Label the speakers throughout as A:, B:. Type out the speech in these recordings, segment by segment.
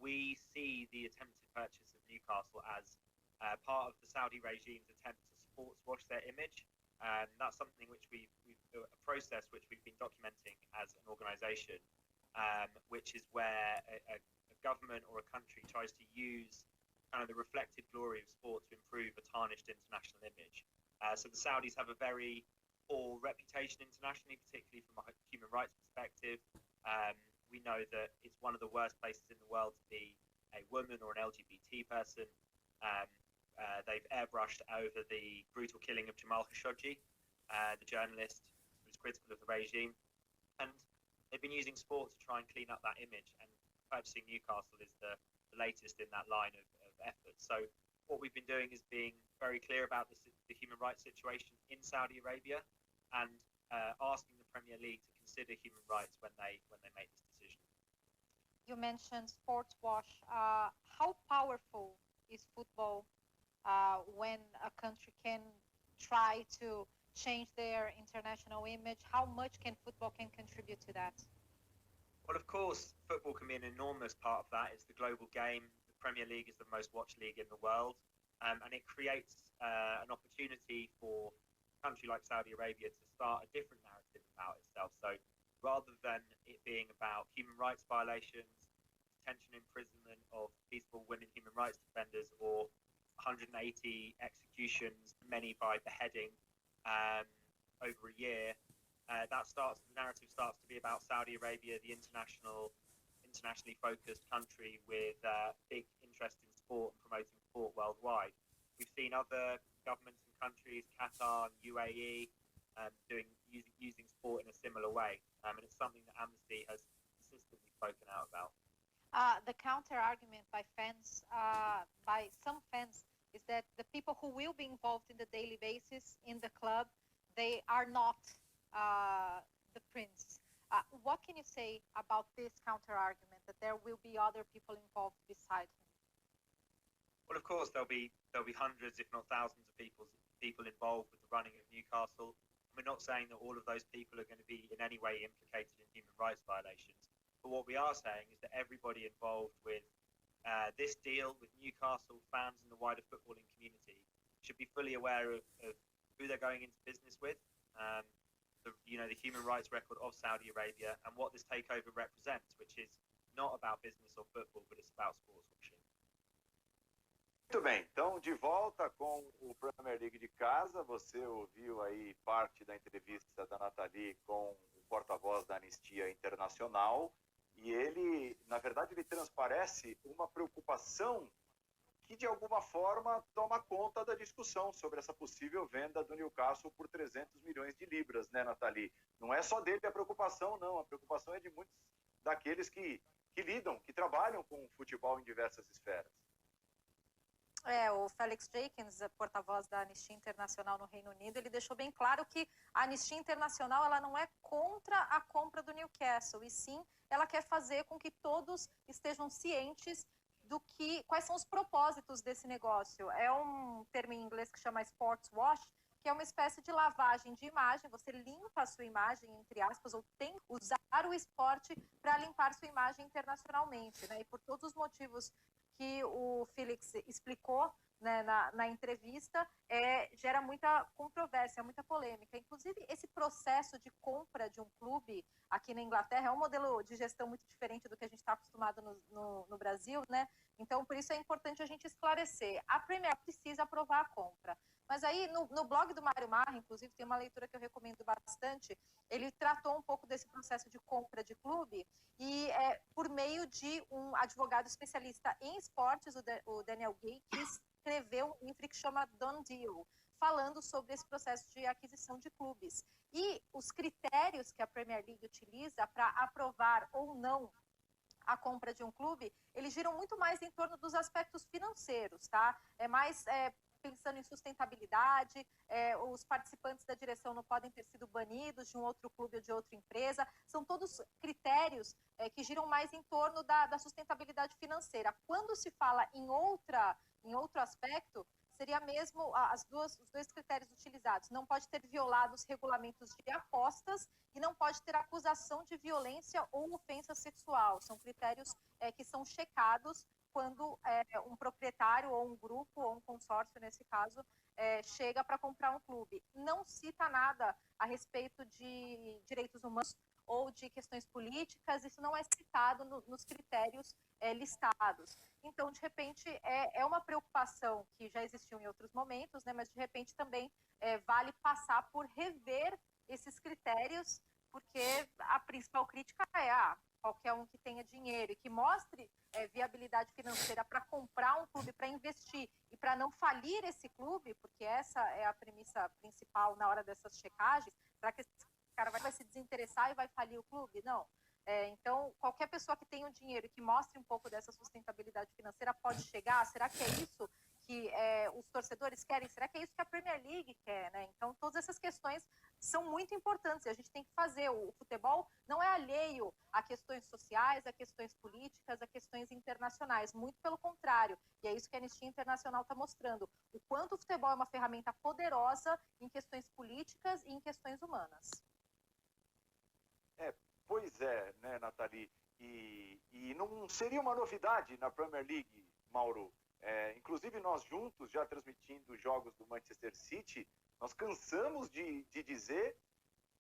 A: we see the attempted purchase of Newcastle as part of the Saudi regime's attempt to sports wash their image. That's something which we've a process which we've been documenting as an organisation, which is where a government or a country tries to use kind of the reflected glory of sport to improve a tarnished international image. So the Saudis have a very poor reputation internationally, particularly from a human rights perspective. We know that it's one of the worst places in the world to be a woman or an LGBT person. They've airbrushed over the brutal killing of Jamal Khashoggi, the journalist who was critical of the regime. And they've been using sport to try and clean up that image. And purchasing Newcastle is the latest in that line of effort. So what we've been doing is being very clear about the human rights situation in Saudi Arabia and asking the Premier League to consider human rights when they make this decision.
B: You mentioned sports wash. How powerful is football when a country can try to change their international image? How much can football contribute to that?
A: Well, of course, football can be an enormous part of that. It's the global game. The Premier League is the most watched league in the world. And it creates an opportunity for a country like Saudi Arabia to start a different narrative about itself. So rather than it being about human rights violations, detention, imprisonment of peaceful women human rights defenders, or 180 executions, many by beheading over a year, the narrative starts to be about Saudi Arabia, the internationally focused country with big interest in sport and promoting sport worldwide. We've seen other governments and countries, Qatar and UAE, using sport in a similar way, and it's something that Amnesty has consistently spoken out about.
B: The counter argument by some fans, is that the people who will be involved in the daily basis in the club, they are not the prince. What can you say about this counter argument, that there will be other people involved beside him?
A: Well, of course, there'll be hundreds, if not thousands, of people involved with the running of Newcastle. We're not saying that all of those people are going to be in any way implicated in human rights violations. But what we are saying is that everybody involved with this deal, with Newcastle, fans and the wider footballing community, should be fully aware of who they're going into business with, the human rights record of Saudi Arabia, and what this takeover represents, which is not about business or football, but it's about sports washing.
C: Muito bem, então de volta com o Premier League de casa. Você ouviu aí parte da entrevista da Nathalie com o porta-voz da Anistia Internacional, e ele, na verdade, ele transparece uma preocupação que de alguma forma toma conta da discussão sobre essa possível venda do Newcastle por 300 milhões de libras, né, Nathalie? Não é só dele a preocupação, não. A preocupação é de muitos daqueles que lidam, que trabalham com o futebol em diversas esferas.
B: O Felix Jenkins, porta-voz da Anistia Internacional no Reino Unido, ele deixou bem claro que a Anistia Internacional ela não é contra a compra do Newcastle, e sim ela quer fazer com que todos estejam cientes quais são os propósitos desse negócio. É um termo em inglês que chama sports wash, que é uma espécie de lavagem de imagem. Você limpa a sua imagem, entre aspas, ou tem que usar o esporte para limpar sua imagem internacionalmente, né? E por todos os motivos que o Felix explicou, né, na entrevista, gera muita controvérsia, muita polêmica. Inclusive, esse processo de compra de um clube aqui na Inglaterra é um modelo de gestão muito diferente do que a gente está acostumado no Brasil, né? Então, por isso é importante a gente esclarecer. A Premier precisa aprovar a compra. Mas aí, no blog do Mário Marra, inclusive, tem uma leitura que eu recomendo bastante. Ele tratou um pouco desse processo de compra de clube e por meio de um advogado especialista em esportes, o Daniel Gay, que escreveu um livro que chama Done Deal, falando sobre esse processo de aquisição de clubes. E os critérios que a Premier League utiliza para aprovar ou não a compra de um clube, eles giram muito mais em torno dos aspectos financeiros, tá? É mais pensando em sustentabilidade, os participantes da direção não podem ter sido banidos de um outro clube ou de outra empresa. São todos critérios que giram mais em torno da sustentabilidade financeira. Quando se fala em outro aspecto, seria mesmo os dois critérios utilizados. Não pode ter violado os regulamentos de apostas e não pode ter acusação de violência ou ofensa sexual. São critérios que são checados quando um proprietário ou um grupo ou um consórcio, nesse caso, chega para comprar um clube. Não cita nada a respeito de direitos humanos ou de questões políticas, isso não é citado nos critérios listados. Então, de repente, é uma preocupação que já existiu em outros momentos, né, mas, de repente, também vale passar por rever esses critérios, porque a principal crítica é qualquer um que tenha dinheiro e que mostre viabilidade financeira para comprar um clube, para investir e para não falir esse clube, porque essa é a premissa principal na hora dessas checagens. Será que esse cara vai se desinteressar e vai falir o clube? Não. Então, qualquer pessoa que tenha um dinheiro e que mostre um pouco dessa sustentabilidade financeira pode chegar. Será que é isso que os torcedores querem? Será que é isso que a Premier League quer? Né? Então, todas essas questões são muito importantes e a gente tem que fazer. O futebol não é alheio a questões sociais, a questões políticas, a questões internacionais. Muito pelo contrário. E é isso que a Anistia Internacional está mostrando. O quanto o futebol é uma ferramenta poderosa em questões políticas e em questões humanas.
C: Pois é, né, Nathalie? E não seria uma novidade na Premier League, Mauro. Inclusive, nós juntos, já transmitindo jogos do Manchester City, nós cansamos de dizer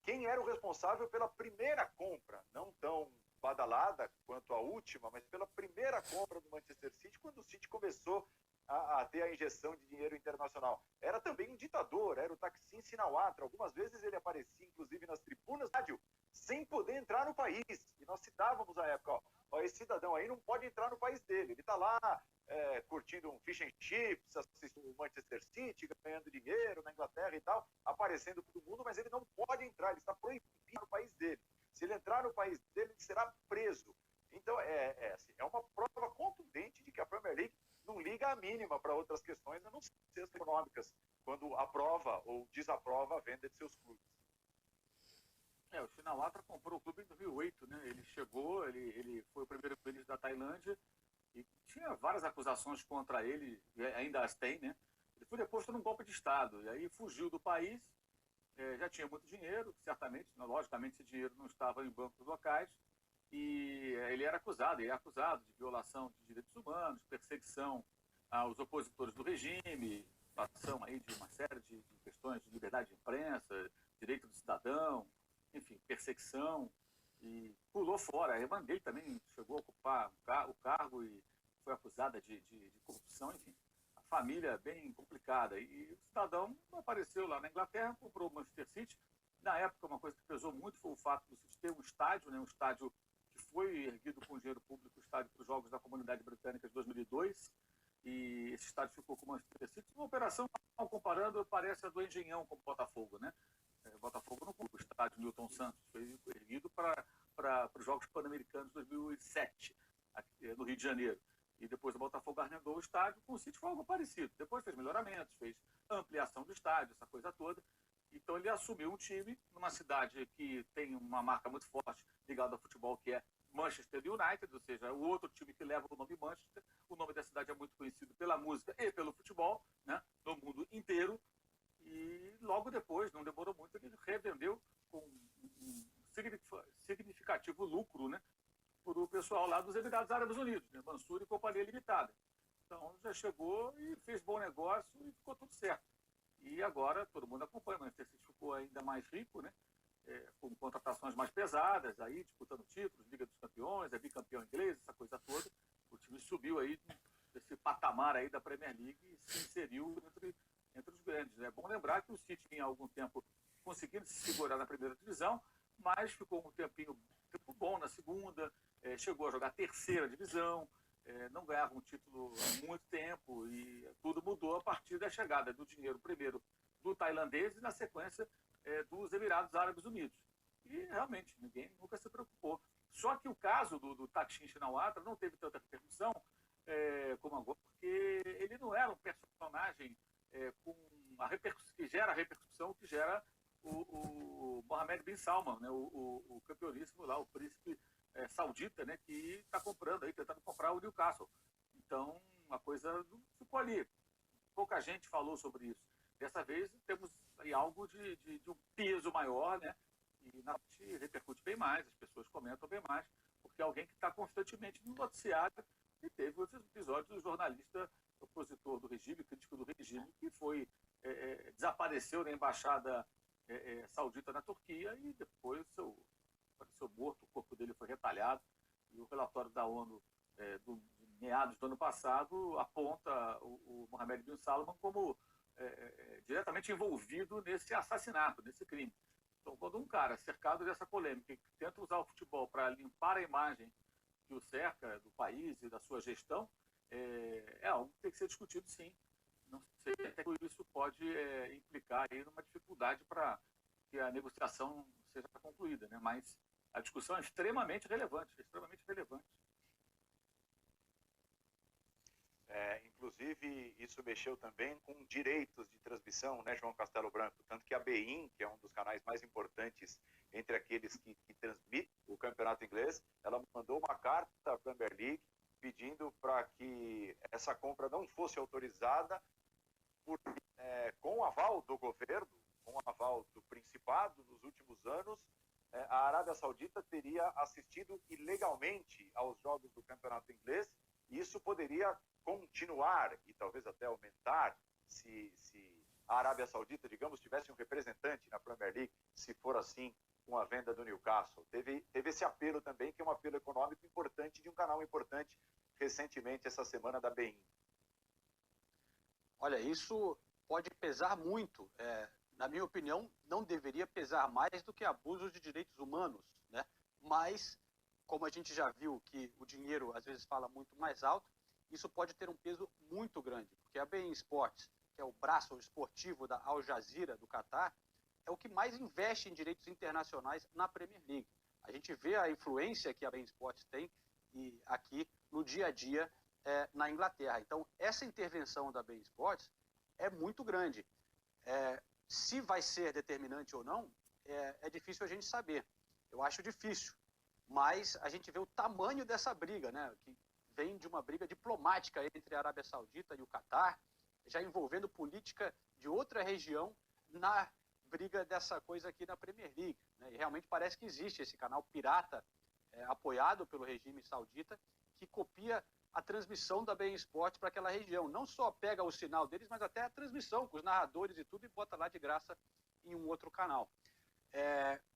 C: quem era o responsável pela primeira compra, não tão badalada quanto a última, mas pela primeira compra do Manchester City, quando o City começou a ter a injeção de dinheiro internacional. Era também um ditador, era o Thaksin Shinawatra. Algumas vezes ele aparecia, inclusive, nas tribunas do rádio, sem poder entrar no país. E nós citávamos à época, esse cidadão aí não pode entrar no país dele. Ele está lá curtindo um fish and chips, assistindo o Manchester City, ganhando dinheiro na Inglaterra e tal, aparecendo para o mundo, mas ele não pode entrar, ele está proibido no país dele. Se ele entrar no país dele, ele será preso. Então, é uma prova contundente de que a Premier League não liga a mínima para outras questões, a não ser as econômicas, quando aprova ou desaprova a venda de seus clubes.
D: O Shinawatra comprou o clube em 2008, né? Ele chegou, ele foi o primeiro ministro da Tailândia e tinha várias acusações contra ele, e ainda as tem, né? Ele foi deposto num golpe de Estado, e aí fugiu do país, já tinha muito dinheiro, certamente, logicamente esse dinheiro não estava em bancos locais, e ele é acusado de violação de direitos humanos, perseguição aos opositores do regime, ação aí de uma série de questões de liberdade de imprensa, direito do cidadão, enfim, perseguição, e pulou fora. A irmã dele também chegou a ocupar o cargo e foi acusada de corrupção, enfim. A família bem complicada. E o cidadão apareceu lá na Inglaterra, comprou o Manchester City. Na época, uma coisa que pesou muito foi o fato de ter um estádio, né, um estádio que foi erguido com dinheiro público, o estádio para os Jogos da Comunidade Britânica de 2002, e esse estádio ficou com o Manchester City. Uma operação, comparando, parece a do Engenhão com o Botafogo, né? O Botafogo não o estádio Newton Santos, foi erguido para os Jogos Pan-Americanos de 2007, aqui, no Rio de Janeiro. E depois o Botafogo arrendou o estádio, com o City foi algo parecido. Depois fez melhoramentos, fez ampliação do estádio, essa coisa toda. Então ele assumiu um time numa cidade que tem uma marca muito forte ligada ao futebol, que é Manchester United, ou seja, o outro time que leva o nome Manchester. O nome da cidade é muito conhecido pela música e pelo futebol, né, no mundo inteiro. E logo depois, não demorou muito, ele revendeu com um significativo lucro, né, para o pessoal lá dos Emirados Árabes Unidos, né, Mansur e Companhia Limitada. Então já chegou e fez bom negócio e ficou tudo certo. E agora todo mundo acompanha, mas o Manchester City ficou ainda mais rico, né, com contratações mais pesadas, aí disputando títulos, Liga dos Campeões, é bicampeão inglês, essa coisa toda. O time subiu aí desse patamar aí da Premier League e se inseriu entre os grandes. É bom lembrar que o City tinha há algum tempo conseguindo se segurar na primeira divisão, mas ficou um tempo bom na segunda, chegou a jogar a terceira divisão, não ganhava um título há muito tempo e tudo mudou a partir da chegada do dinheiro, primeiro do tailandês e na sequência dos Emirados Árabes Unidos. E realmente ninguém nunca se preocupou. Só que o caso do Thaksin Shinawatra não teve tanta repercussão como agora, porque ele não era um personagem com a que gera a repercussão que gera o Mohammed bin Salman, né, o campeoníssimo lá, o príncipe saudita, né, que está comprando aí, tentando comprar o Newcastle. Então a coisa ficou ali. pouca gente falou sobre isso. Dessa vez temos aí algo de um peso maior, né? E na noite repercute bem mais, as pessoas comentam bem mais, porque é alguém que está constantemente no noticiário. E teve outros episódios do jornalista opositor do regime, crítico do regime, que foi desapareceu na embaixada saudita na Turquia e depois apareceu morto, o corpo dele foi retalhado. E o relatório da ONU de meados do ano passado aponta o Mohammed bin Salman como diretamente envolvido nesse assassinato, nesse crime. Então, quando um cara cercado dessa polêmica que tenta usar o futebol para limpar a imagem que o cerca do país e da sua gestão, é algo que tem que ser discutido, sim. Não sei até que isso pode implicar aí numa dificuldade para que a negociação seja concluída, né? Mas a discussão é extremamente relevante, extremamente relevante.
C: Inclusive, isso mexeu também com direitos de transmissão, né, João Castelo Branco? Tanto que a BeIN, que é um dos canais mais importantes entre aqueles que transmitem o campeonato inglês, ela mandou uma carta à Premier League pedindo para que essa compra não fosse autorizada com o aval do governo, com o aval do Principado. Nos últimos anos, a Arábia Saudita teria assistido ilegalmente aos jogos do campeonato inglês, e isso poderia continuar e talvez até aumentar se a Arábia Saudita, digamos, tivesse um representante na Premier League, se for assim com a venda do Newcastle. Teve esse apelo também, que é um apelo econômico importante de um canal importante recentemente, essa semana, da BeIN.
E: Olha, isso pode pesar muito. Na minha opinião, não deveria pesar mais do que abusos de direitos humanos, né? Mas, como a gente já viu que o dinheiro às vezes fala muito mais alto, isso pode ter um peso muito grande, porque a BeIN Sports, que é o braço esportivo da Al Jazeera do Catar, é o que mais investe em direitos internacionais na Premier League. A gente vê a influência que a BeIN Sports tem aqui no dia a dia na Inglaterra. Então, essa intervenção da BeIN Sports é muito grande. Se vai ser determinante ou não, é difícil a gente saber. Eu acho difícil. Mas a gente vê o tamanho dessa briga, né? Que vem de uma briga diplomática entre a Arábia Saudita e o Catar, já envolvendo política de outra região na briga dessa coisa aqui na Premier League, né? E realmente parece que existe esse canal pirata apoiado pelo regime saudita que copia a transmissão da BeIN Sports para aquela região. Não só pega o sinal deles, mas até a transmissão com os narradores e tudo e bota lá de graça em um outro canal.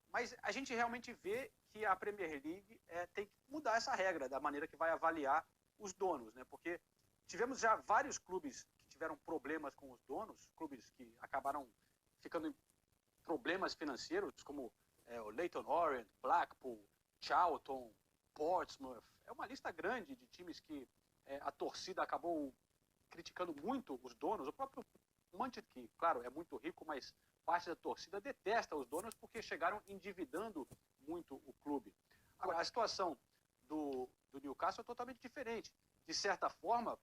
E: Mas a gente realmente vê que a Premier League tem que mudar essa regra da maneira que vai avaliar os donos, né? Porque tivemos já vários clubes que tiveram problemas com os donos, clubes que acabaram ficando em problemas financeiros, como o Leyton Orient, Blackpool, Charlton, Portsmouth. É uma lista grande de times que a torcida acabou criticando muito os donos. O próprio Manchester, que, claro, é muito rico, mas parte da torcida detesta os donos porque chegaram endividando muito o clube. Agora, a situação do Newcastle é totalmente diferente. De certa forma,